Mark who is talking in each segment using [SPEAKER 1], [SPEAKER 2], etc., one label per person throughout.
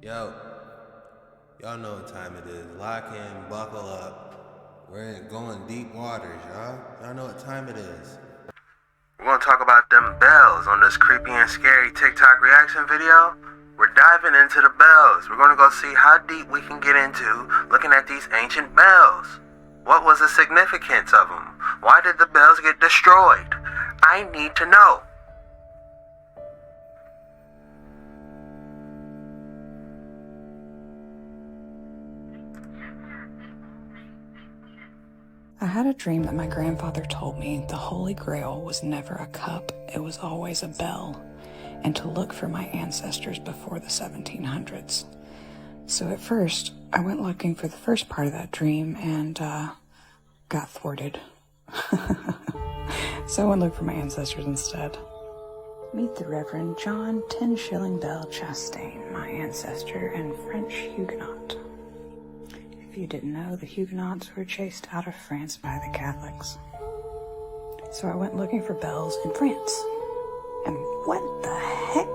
[SPEAKER 1] Yo, y'all know what time it is. Lock in, buckle up. We're going deep waters, y'all. Y'all know what time it is. We're gonna talk about them bells on this creepy and scary TikTok reaction video. We're diving into the bells. We're gonna go see how deep we can get into looking at these ancient bells. What was the significance of them? Why did the bells get destroyed? I need to know.
[SPEAKER 2] I had a dream that my grandfather told me the Holy Grail was never a cup, it was always a bell, and to look for my ancestors before the 1700s. So at first, I went looking for the first part of that dream and got thwarted. So I went looking for my ancestors instead. Meet the Reverend John 10-shilling Bell Chastain, my ancestor and French Huguenot. If you didn't know, the Huguenots were chased out of France by the Catholics. So I went looking for bells in France. And what the heck?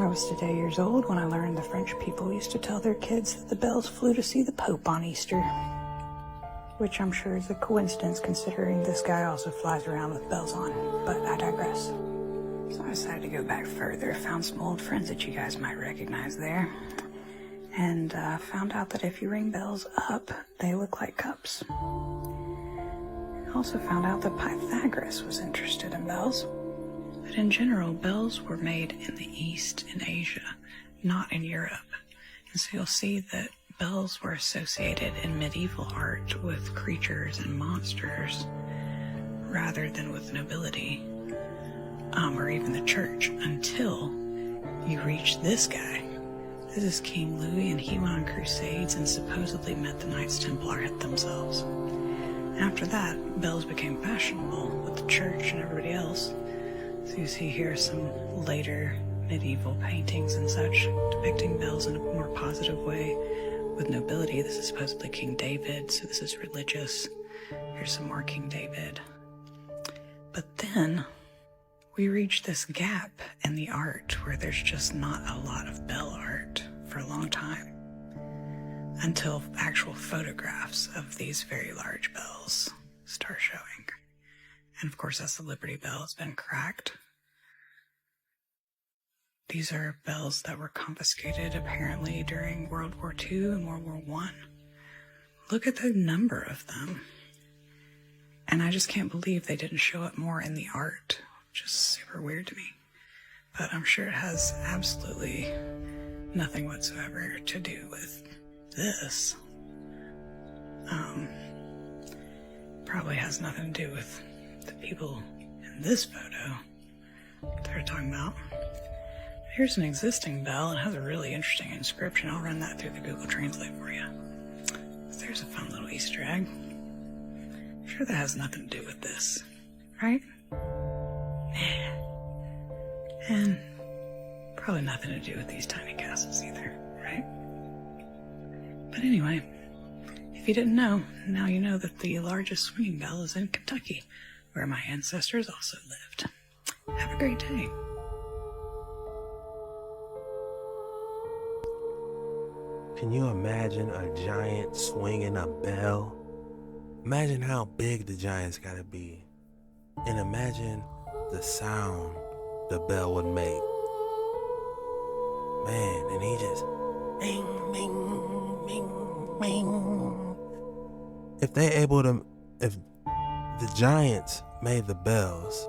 [SPEAKER 2] I was today 8 years old when I learned the French people used to tell their kids that the bells flew to see the Pope on Easter. Which I'm sure is a coincidence considering this guy also flies around with bells on, but I digress. So I decided to go back further, found some old friends that you guys might recognize there. And found out that if you ring bells up, they look like cups. I also found out that Pythagoras was interested in bells. But in general, bells were made in the East, in Asia, not in Europe. And so you'll see that bells were associated in medieval art with creatures and monsters rather than with nobility, or even the church, until you reach this guy. This is King Louis, and he went on crusades and supposedly met the Knights Templar themselves. After that, bells became fashionable with the church and everybody else. So you see here some later medieval paintings and such depicting bells in a more positive way with nobility. This is supposedly King David, so this is religious. Here's some more King David. But then we reach this gap in the art where there's just not a lot of bell art for a long time, until actual photographs of these very large bells start showing. And of course, as the Liberty Bell has been cracked, these are bells that were confiscated apparently during World War II and World War I. Look at the number of them. And I just can't believe they didn't show up more in the art. Just super weird to me. But I'm sure it has absolutely nothing whatsoever to do with this. Probably has nothing to do with the people in this photo that they're talking about. Here's an existing bell, and it has a really interesting inscription. I'll run that through the Google Translate for you. There's a fun little Easter egg. I'm sure that has nothing to do with this, right? And probably nothing to do with these tiny castles either, right? But anyway, if you didn't know, now you know that the largest swinging bell is in Kentucky, where my ancestors also lived. Have a great day.
[SPEAKER 1] Can you imagine a giant swinging a bell? Imagine how big the giant's gotta be. And imagine the sound the bell would make. Man, and he just bing, bing, bing, bing. If the giants made the bells,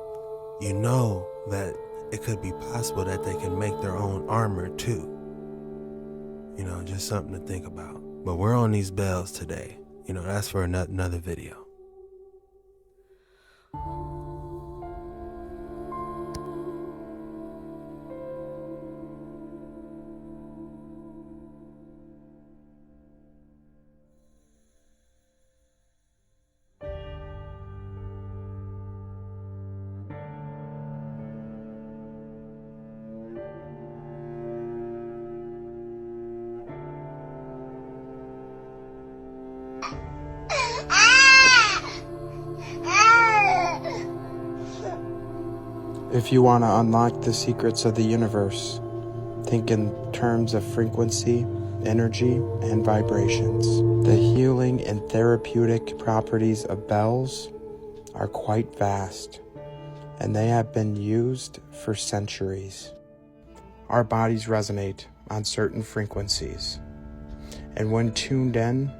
[SPEAKER 1] you know that it could be possible that they can make their own armor too. You know, just something to think about. But we're on these bells today. You know, that's for another video.
[SPEAKER 3] If you want to unlock the secrets of the universe, Think in terms of frequency, energy, and vibrations. The healing and therapeutic properties of bells are quite vast, and they have been used for centuries. Our bodies resonate on certain frequencies, and when tuned in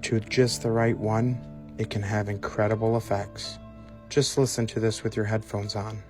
[SPEAKER 3] to just the right one, it can have incredible effects. Just listen to this with your headphones on.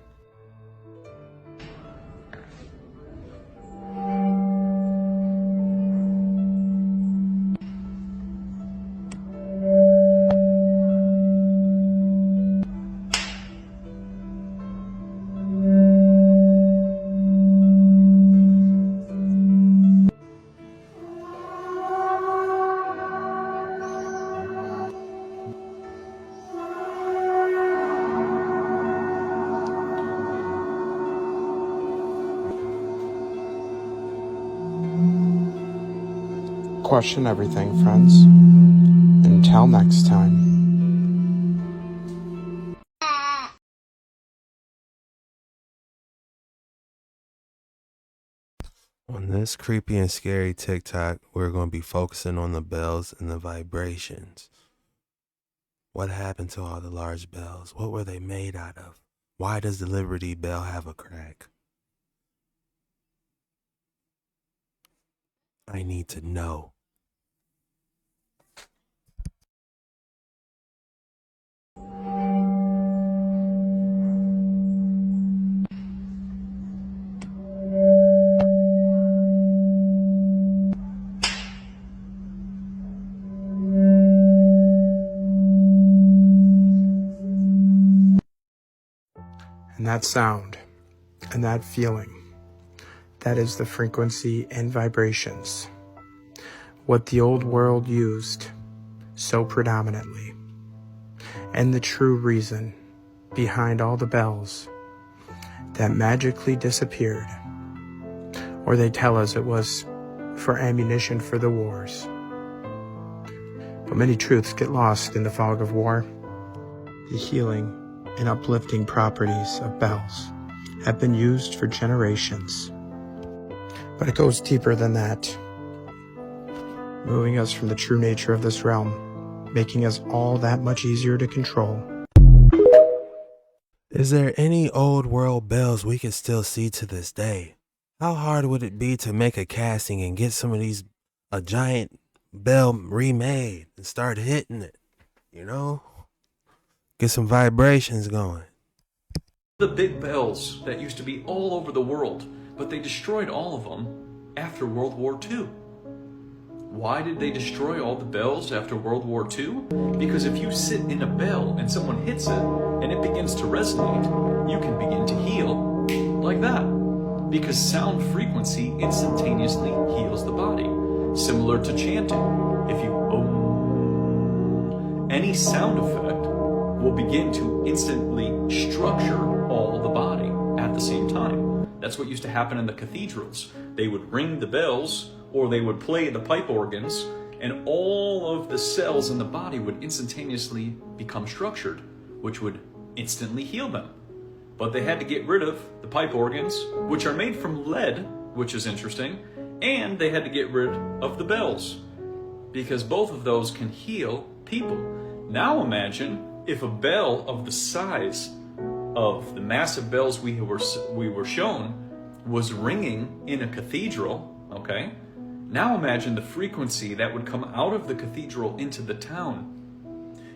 [SPEAKER 3] Question everything, friends. Until next time.
[SPEAKER 1] On this creepy and scary TikTok, we're going to be focusing on the bells and the vibrations. What happened to all the large bells? What were they made out of? Why does the Liberty Bell have a crack? I need to know.
[SPEAKER 3] And that sound and that feeling, that is the frequency and vibrations. What the old world used so predominantly. And the true reason behind all the bells that magically disappeared. Or they tell us it was for ammunition for the wars. But many truths get lost in the fog of war. The healing and uplifting properties of bells have been used for generations. But it goes deeper than that, moving us from the true nature of this realm, making us all that much easier to control.
[SPEAKER 1] Is there any old world bells we can still see to this day? How hard would it be to make a casting and get a giant bell remade and start hitting it, you know? Get some vibrations going.
[SPEAKER 4] The big bells that used to be all over the world, but they destroyed all of them after World War II. Why did they destroy all the bells after World War II? Because if you sit in a bell and someone hits it and it begins to resonate, you can begin to heal like that. Because sound frequency instantaneously heals the body. Similar to chanting. If you any sound effect will begin to instantly structure all the body at the same time. That's what used to happen in the cathedrals. They would ring the bells or they would play the pipe organs, and all of the cells in the body would instantaneously become structured, which would instantly heal them. But they had to get rid of the pipe organs, which are made from lead, which is interesting, and they had to get rid of the bells, because both of those can heal people. Now imagine if a bell of the size of the massive bells we were shown was ringing in a cathedral, okay? Now imagine the frequency that would come out of the cathedral into the town.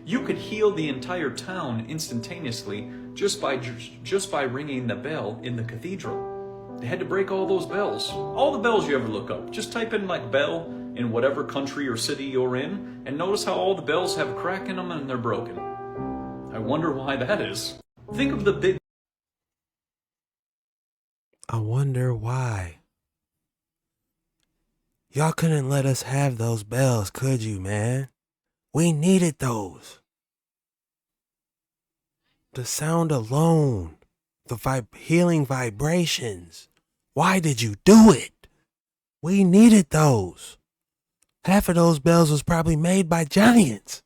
[SPEAKER 4] You could heal the entire town instantaneously just by ringing the bell in the cathedral. They had to break all those bells. All the bells you ever look up. Just type in like bell in whatever country or city you're in, and notice how all the bells have a crack in them and they're broken. I wonder why that is. Think of the big...
[SPEAKER 1] I wonder why. Y'all couldn't let us have those bells, could you, man? We needed those. The sound alone, the healing vibrations. Why did you do it? We needed those. Half of those bells was probably made by giants.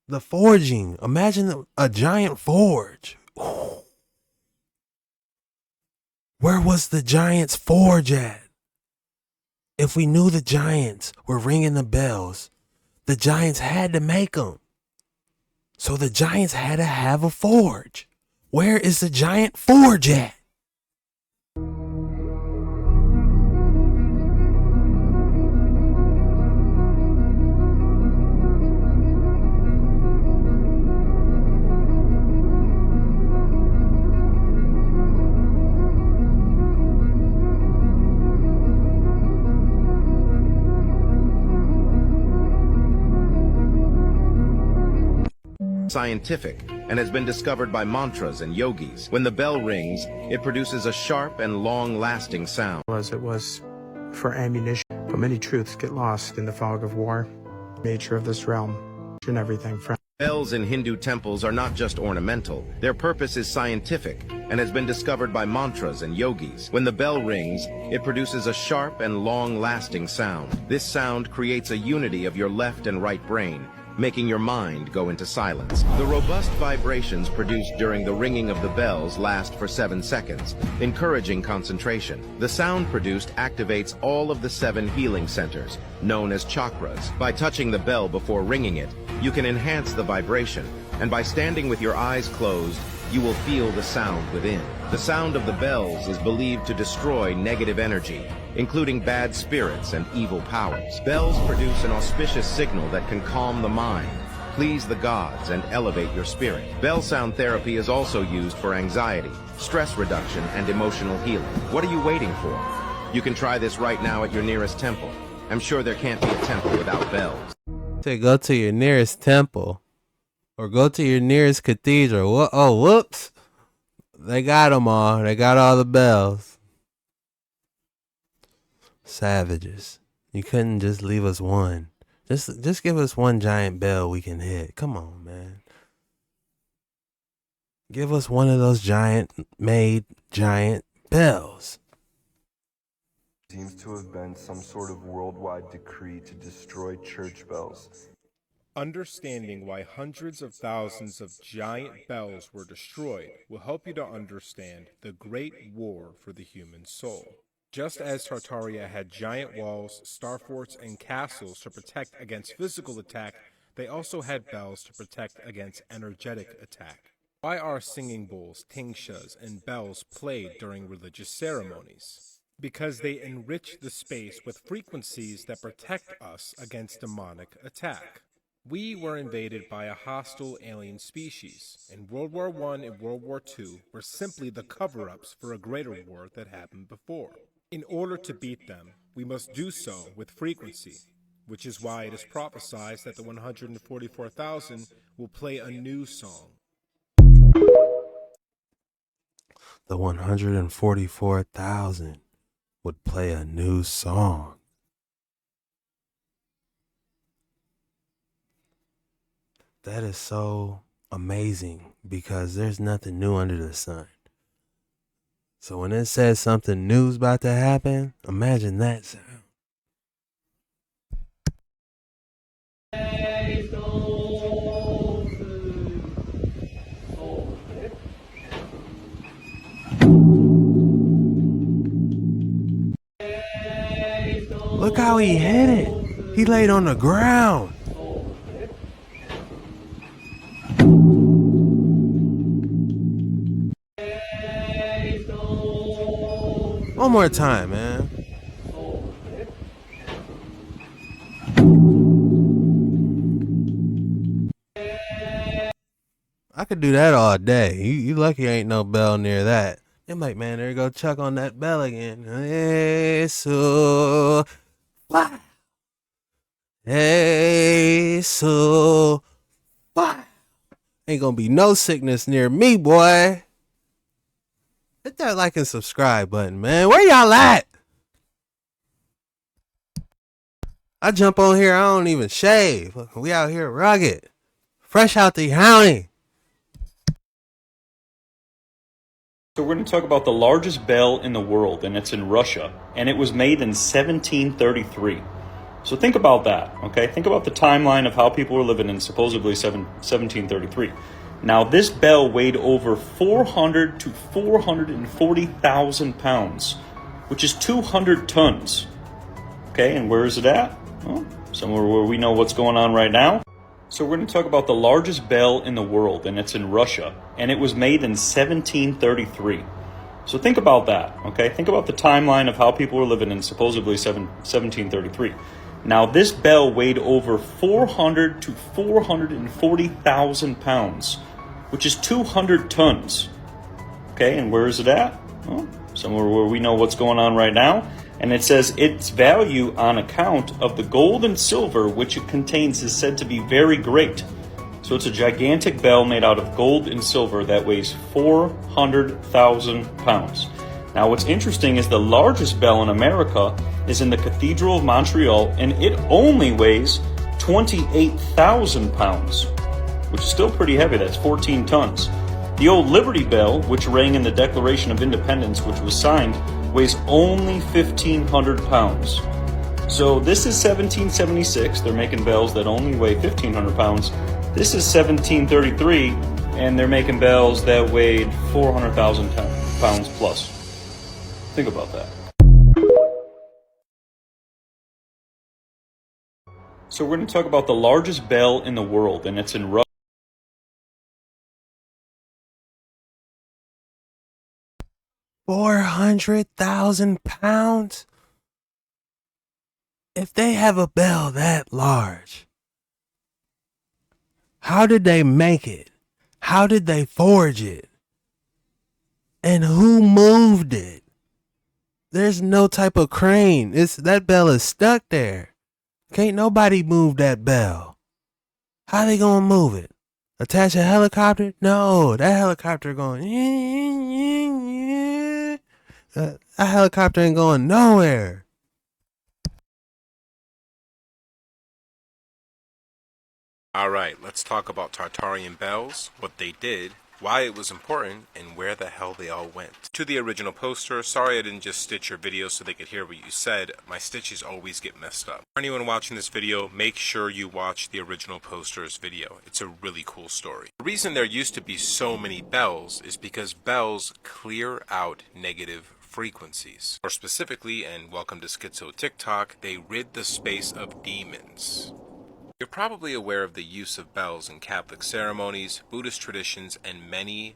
[SPEAKER 1] The forging. Imagine a giant forge. Ooh. Where was the Giants' forge at? If we knew the Giants were ringing the bells, the Giants had to make them. So the Giants had to have a forge. Where is the giant forge at?
[SPEAKER 5] Scientific and has been discovered by mantras and yogis. When the bell rings, it produces a sharp and long-lasting sound.
[SPEAKER 3] As it was for ammunition, but many truths get lost in the fog of war. Nature of this realm and everything from
[SPEAKER 5] Bells in Hindu temples are not just ornamental. Their purpose is scientific and has been discovered by mantras and yogis. When the bell rings, it produces a sharp and long-lasting sound. This sound creates a unity of your left and right brain, making your mind go into silence. The robust vibrations produced during the ringing of the bells last for 7 seconds, encouraging concentration. The sound produced activates all of the 7 healing centers, known as chakras. By touching the bell before ringing it, you can enhance the vibration, and by standing with your eyes closed, you will feel the sound within. The sound of the bells is believed to destroy negative energy, including bad spirits and evil powers. Bells produce an auspicious signal that can calm the mind, please the gods, and elevate your spirit. Bell sound therapy is also used for anxiety, stress reduction, and emotional healing. What are you waiting for? You can try this right now at your nearest temple. I'm sure there can't be a temple without bells.
[SPEAKER 1] To go to your nearest temple or go to your nearest cathedral. Oh, whoops. They got them all. They got all the bells. Savages. You couldn't just leave us one. Just give us one giant bell we can hit. Come on, man. Give us one of those giant bells.
[SPEAKER 6] Seems to have been some sort of worldwide decree to destroy church bells.
[SPEAKER 7] Understanding why hundreds of thousands of giant bells were destroyed will help you to understand the Great War for the human soul. Just as Tartaria had giant walls, star forts, and castles to protect against physical attack, they also had bells to protect against energetic attack. Why are singing bowls, tingshas, and bells played during religious ceremonies? Because they enrich the space with frequencies that protect us against demonic attack. We were invaded by a hostile alien species, and World War I and World War II were simply the cover-ups for a greater war that happened before. In order to beat them, we must do so with frequency, which is why it is prophesied that the 144,000 will play a new song.
[SPEAKER 1] The 144,000 would play a new song. That is so amazing because there's nothing new under the sun. So when it says something new's about to happen, imagine that sound. Look how he hit it. He laid on the ground. One more time, man. I could do that all day. You lucky ain't no bell near that. I'm like, man, there you go Chuck on that bell again. Hey, so fly. Hey, so fly. Ain't gonna be no sickness near me, boy. Hit that like and subscribe button, man. Where y'all at? I jump on here, I don't even shave. We out here rugged. Fresh out the county.
[SPEAKER 4] So we're going to talk about the largest bell in the world, and it's in Russia, and it was made in 1733. So think about that, okay? Think about the timeline of how people were living in supposedly 1733. Now, this bell weighed over 400 to 440,000 pounds, which is 200 tons. Okay, and where is it at? Well, somewhere where we know what's going on right now. So we're going to talk about the largest bell in the world, and it's in Russia, and it was made in 1733. So think about that, okay? Think about the timeline of how people were living in supposedly 1733. Now, this bell weighed over 400 to 440,000 pounds, which is 200 tons. Okay, and where is it at? Well, somewhere where we know what's going on right now. And it says its value on account of the gold and silver which it contains is said to be very great. So it's a gigantic bell made out of gold and silver that weighs 400,000 pounds. Now, what's interesting is the largest bell in America is in the Cathedral of Montreal, and it only weighs 28,000 pounds, which is still pretty heavy. That's 14 tons. The old Liberty Bell, which rang in the Declaration of Independence, which was signed, weighs only 1,500 pounds. So this is 1776. They're making bells that only weigh 1,500 pounds. This is 1733, and they're making bells that weighed 400,000 pounds plus. Think about that. So we're going to talk about the largest bell in the world, and it's in Russia.
[SPEAKER 1] 400,000 pounds? If they have a bell that large, how did they make it? How did they forge it? And who moved it? There's no type of crane. That bell is stuck there. Can't nobody move that bell. How they gonna move it? Attach a helicopter? No, that helicopter going. That helicopter ain't going nowhere.
[SPEAKER 7] Alright, let's talk about Tartarian bells, what they did, why it was important, and where the hell they all went. To the original poster, sorry I didn't just stitch your video so they could hear what you said. My stitches always get messed up. For anyone watching this video, make sure you watch the original poster's video. It's a really cool story. The reason there used to be so many bells is because bells clear out negative frequencies. More specifically, and welcome to JetskiChucK, they rid the space of demons. You're probably aware of the use of bells in Catholic ceremonies, Buddhist traditions, and many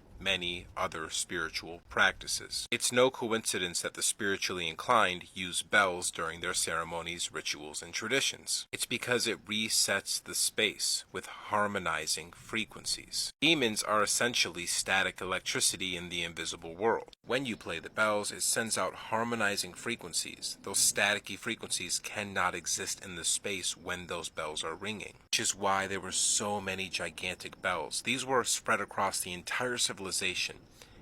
[SPEAKER 7] other spiritual practices. It's no coincidence that the spiritually inclined use bells during their ceremonies, rituals, and traditions. It's because it resets the space with harmonizing frequencies. Demons are essentially static electricity in the invisible world. When you play the bells, it sends out harmonizing frequencies. Those staticky frequencies cannot exist in the space when those bells are ringing, which is why there were so many gigantic bells. These were spread across the entire civilization,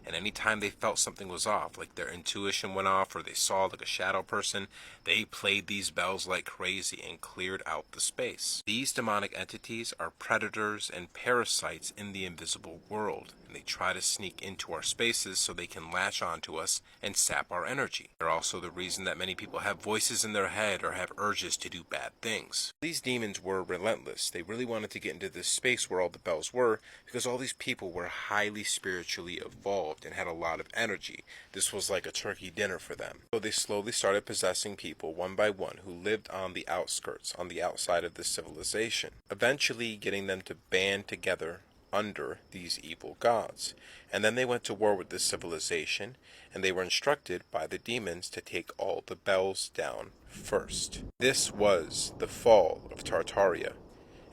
[SPEAKER 7] and anytime they felt something was off, like their intuition went off or they saw like a shadow person, they played these bells like crazy and cleared out the space. These demonic entities are predators and parasites in the invisible world, and they try to sneak into our spaces so they can latch onto us and sap our energy. They're also the reason that many people have voices in their head or have urges to do bad things. These demons were relentless. They really wanted to get into this space where all the bells were, because all these people were highly spiritually evolved and had a lot of energy. This was like a turkey dinner for them. So they slowly started possessing people one by one who lived on the outskirts, on the outside of this civilization, eventually getting them to band together under these evil gods. And then they went to war with this civilization, and they were instructed by the demons to take all the bells down first. This was the fall of Tartaria,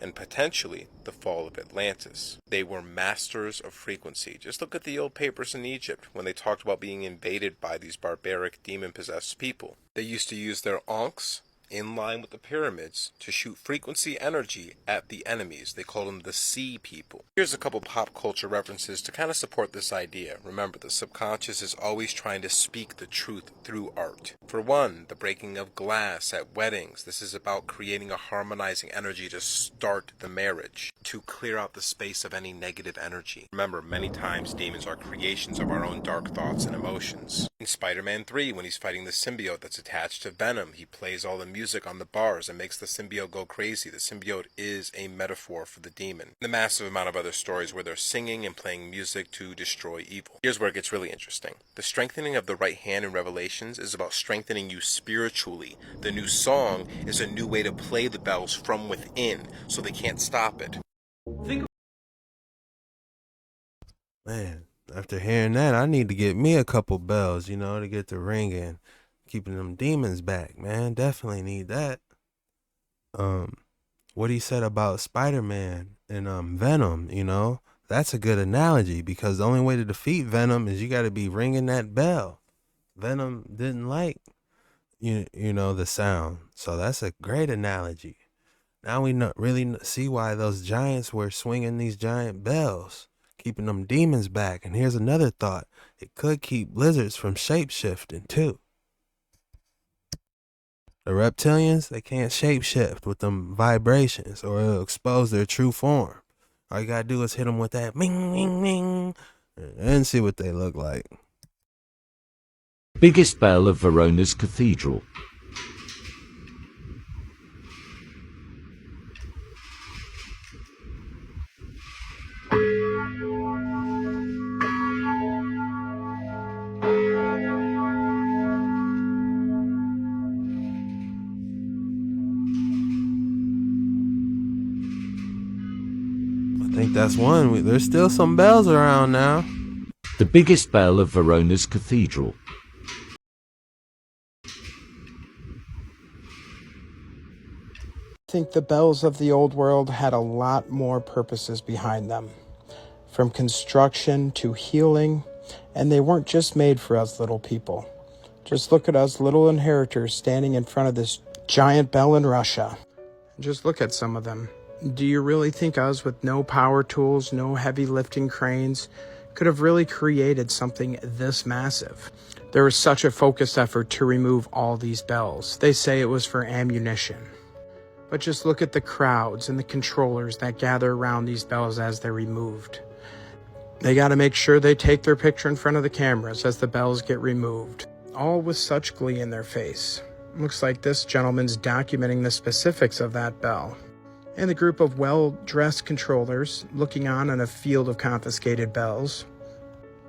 [SPEAKER 7] and potentially the fall of Atlantis. They were masters of frequency. Just look at the old papers in Egypt when they talked about being invaded by these barbaric demon-possessed people. They used to use their ankhs in line with the pyramids to shoot frequency energy at the enemies. They called them the Sea People. Here's a couple pop culture references to kind of support this idea. Remember, the subconscious is always trying to speak the truth through art. For one, the breaking of glass at weddings. This is about creating a harmonizing energy to start the marriage, to clear out the space of any negative energy. Remember, many times demons are creations of our own dark thoughts and emotions. In Spider-Man 3, when he's fighting the symbiote that's attached to Venom, he plays all the music on the bars and makes the symbiote go crazy. The symbiote is a metaphor for the demon. The massive amount of other stories where they're singing and playing music to destroy evil. Here's where it gets really interesting. The strengthening of the right hand in Revelations is about strengthening you spiritually. The new song is a new way to play the bells from within, so they can't stop it.
[SPEAKER 1] Man, after hearing that, I need to get me a couple bells, to get the ringing, keeping them demons back, man. Definitely need that. What he said about Spider-Man and Venom, that's a good analogy, because the only way to defeat Venom is you got to be ringing that bell. Venom didn't like the sound, so that's a great analogy. Now we really see why those giants were swinging these giant bells, keeping them demons back. And here's another thought: it could keep lizards from shape-shifting too. The reptilians, they can't shape-shift with them vibrations, or it'll expose their true form. All you gotta do is hit them with that ming, ming, ming, and see what they look like.
[SPEAKER 8] Biggest bell of Verona's cathedral.
[SPEAKER 1] I think that's one. There's still some bells around now.
[SPEAKER 8] The biggest bell of Verona's cathedral.
[SPEAKER 3] I think the bells of the old world had a lot more purposes behind them, from construction to healing, and they weren't just made for us little people. Just look at us little inheritors standing in front of this giant bell in Russia. Just look at some of them. Do you really think us with no power tools, no heavy lifting cranes, could have really created something this massive? There was such a focused effort to remove all these bells. They say it was for ammunition. But just look at the crowds and the controllers that gather around these bells as they're removed. They got to make sure they take their picture in front of the cameras as the bells get removed, all with such glee in their face. Looks like this gentleman's documenting the specifics of that bell. And the group of well-dressed controllers looking on in a field of confiscated bells.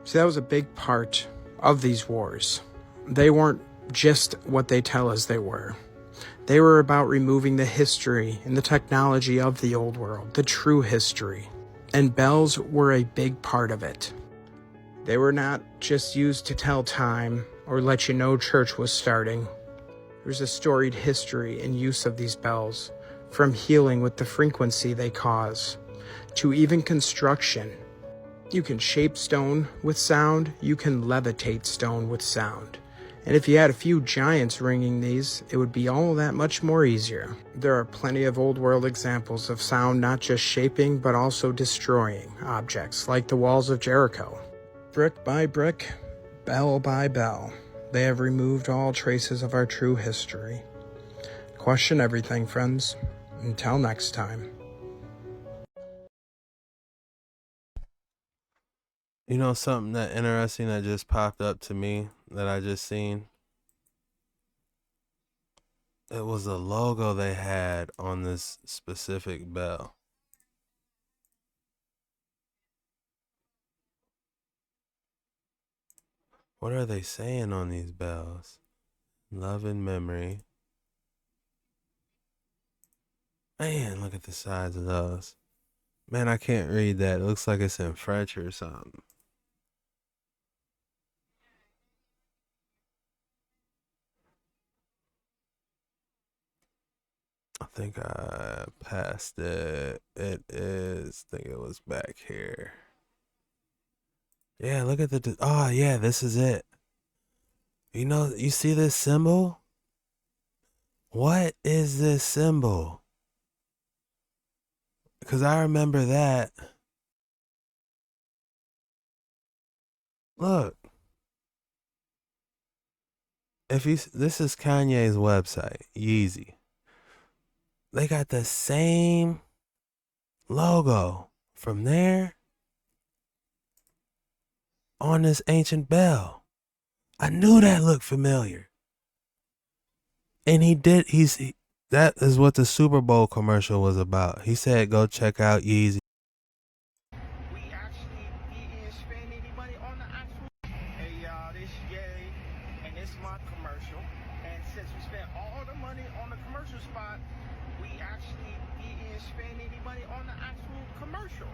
[SPEAKER 3] See, that was a big part of these wars. They weren't just what they tell us they were. They were about removing the history and the technology of the old world, the true history. And bells were a big part of it. They were not just used to tell time or let you know church was starting. There's a storied history and use of these bells, from healing with the frequency they cause, to even construction. You can shape stone with sound, you can levitate stone with sound. And if you had a few giants ringing these, it would be all that much more easier. There are plenty of old world examples of sound not just shaping, but also destroying objects, like the walls of Jericho. Brick by brick, bell by bell, they have removed all traces of our true history. Question everything, friends. Until next time.
[SPEAKER 1] Something that interesting that just popped up to me that I just seen? It was a logo they had on this specific bell. What are they saying on these bells? Love and memory. Man, look at the size of those. Man, I can't read that. It looks like it's in French or something. I think I passed it. It is, I think it was back here. Yeah, look at oh yeah, this is it. You see this symbol? What is this symbol? Because I remember that. Look. This is Kanye's website, Yeezy. They got the same logo from there on this ancient bell. I knew that looked familiar. And that is what the Super Bowl commercial was about. He said, go check out Yeezy.
[SPEAKER 9] We actually didn't spend any money on the actual. Hey y'all, this Yay, and it's my commercial. And since we spent all the money on the commercial spot, we actually didn't spend any money on the actual commercial.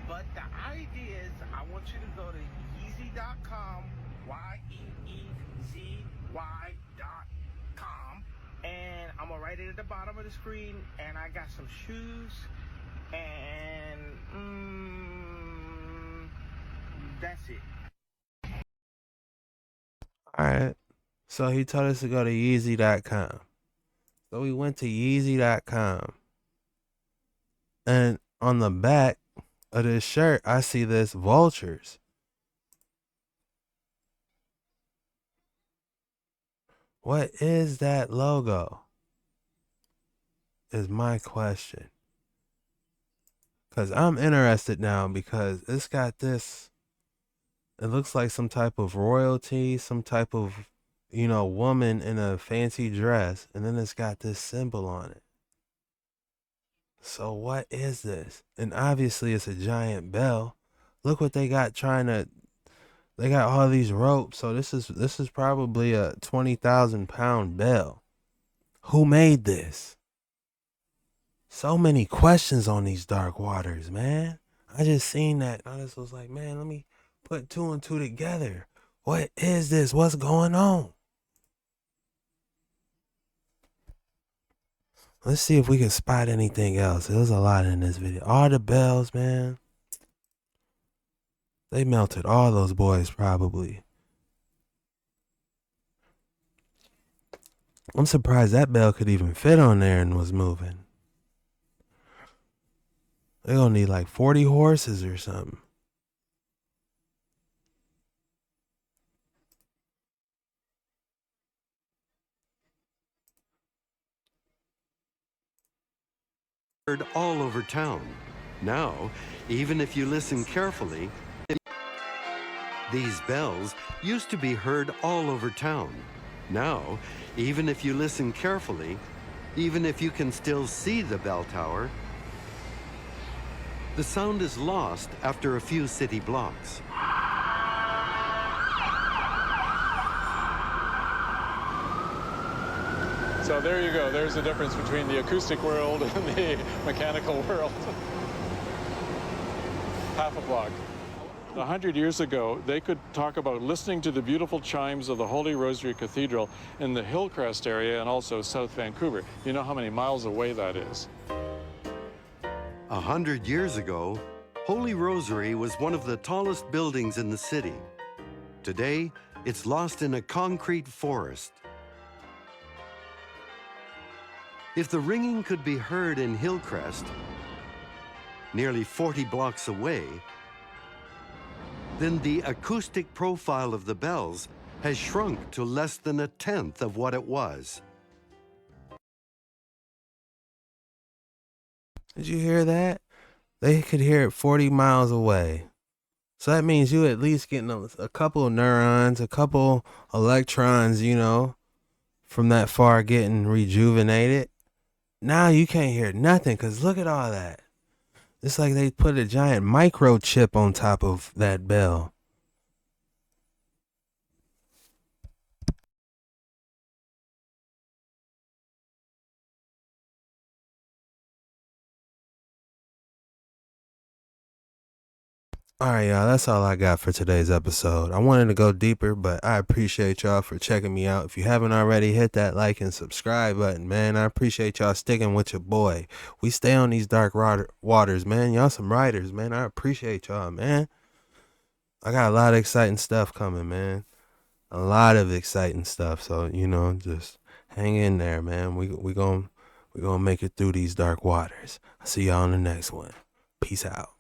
[SPEAKER 9] But the idea is, I want you to go to Yeezy.com, YEEZY.com, and I'm gonna write it at the bottom of the screen. And I got some shoes, and that's it.
[SPEAKER 1] Alright. So he told us to go to Yeezy.com. So we went to Yeezy.com. And on the back of this shirt, I see this vultures. What is that logo? Is my question. Because I'm interested now because it's got this. It looks like some type of royalty, some type of, woman in a fancy dress. And then it's got this symbol on it. So what is this? And obviously it's a giant bell. Look what they got they got all these ropes. So this is probably a 20,000 pound bell. Who made this? So many questions on these dark waters, man. I just seen that. I just was like, man, let me put 2 and 2 together. What is this? What's going on? Let's see if we can spot anything else. There was a lot in this video. All the bells, man. They melted all those boys probably. I'm surprised that bell could even fit on there and was moving. They're gonna need like 40 horses or something.
[SPEAKER 10] Heard all over town. Now, even if you listen carefully, these bells used to be heard all over town. Now, even if you listen carefully, even if you can still see the bell tower, the sound is lost after a few city blocks.
[SPEAKER 11] So there you go. There's the difference between the acoustic world and the mechanical world. Half a block. 100 years ago, they could talk about listening to the beautiful chimes of the Holy Rosary Cathedral in the Hillcrest area and also South Vancouver. You know how many miles away that is?
[SPEAKER 10] 100 years ago, Holy Rosary was one of the tallest buildings in the city. Today, it's lost in a concrete forest. If the ringing could be heard in Hillcrest, nearly 40 blocks away, then the acoustic profile of the bells has shrunk to less than a tenth of what it was.
[SPEAKER 1] Did you hear that? They could hear it 40 miles away. So that means you at least getting a couple of neurons, a couple electrons, from that far getting rejuvenated. Now you can't hear nothing because look at all that. It's like they put a giant microchip on top of that bell. All right, y'all, that's all I got for today's episode. I wanted to go deeper, but I appreciate y'all for checking me out. If you haven't already, hit that like and subscribe button, man. I appreciate y'all sticking with your boy. We stay on these dark waters, man. Y'all some writers, man. I appreciate y'all, man. I got a lot of exciting stuff coming, man. A lot of exciting stuff. So, just hang in there, man. We gonna make it through these dark waters. I'll see y'all on the next one. Peace out.